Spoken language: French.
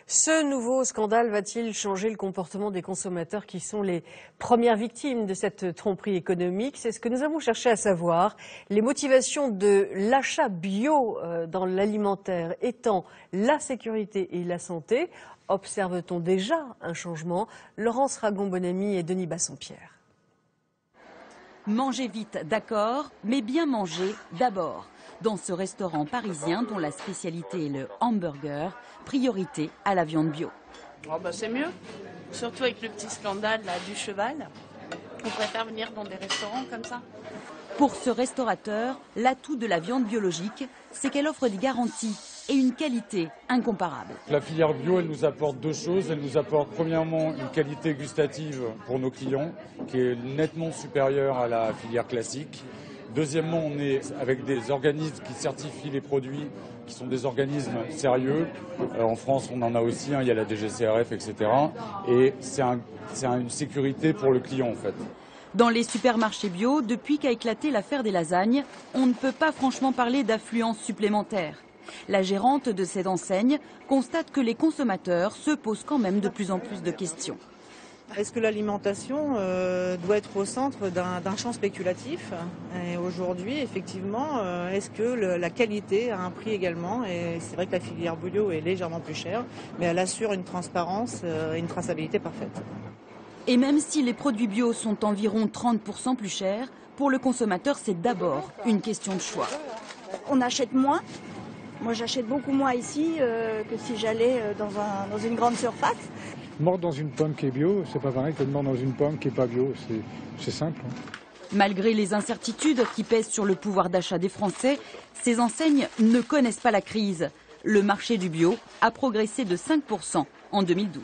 Ce nouveau scandale va-t-il changer le comportement des consommateurs qui sont les premières victimes de cette tromperie économique? C'est ce que nous avons cherché à savoir. Les motivations de l'achat bio dans l'alimentaire étant la sécurité et la santé, observe-t-on déjà un changement? Laurence Ragon-Bonamy et Denis Bassompierre. Manger vite, d'accord, mais bien manger d'abord. Dans ce restaurant parisien dont la spécialité est le hamburger, priorité à la viande bio. Oh bah c'est mieux, surtout avec le petit scandale là, du cheval. On préfère venir dans des restaurants comme ça. Pour ce restaurateur, l'atout de la viande biologique, c'est qu'elle offre des garanties et une qualité incomparable. La filière bio, elle nous apporte deux choses. Elle nous apporte premièrement une qualité gustative pour nos clients qui est nettement supérieure à la filière classique. Deuxièmement, on est avec des organismes qui certifient les produits, qui sont des organismes sérieux. En France, on en a aussi, il y a la DGCRF, etc. Et c'est une sécurité pour le client, en fait. Dans les supermarchés bio, depuis qu'a éclaté l'affaire des lasagnes, on ne peut pas franchement parler d'affluence supplémentaire. La gérante de cette enseigne constate que les consommateurs se posent quand même de plus en plus de questions. Est-ce que l'alimentation doit être au centre d'un champ spéculatif? Et aujourd'hui, effectivement, est-ce que la qualité a un prix également? Et c'est vrai que la filière bio est légèrement plus chère, mais elle assure une transparence et une traçabilité parfaite. Et même si les produits bio sont environ 30% plus chers, pour le consommateur, c'est d'abord une question de choix. On achète moins. Moi, j'achète beaucoup moins ici que si j'allais dans une grande surface. Mordre dans une pomme qui est bio, c'est pas pareil que de mordre dans une pomme qui n'est pas bio. C'est simple. Malgré les incertitudes qui pèsent sur le pouvoir d'achat des Français, ces enseignes ne connaissent pas la crise. Le marché du bio a progressé de 5% en 2012.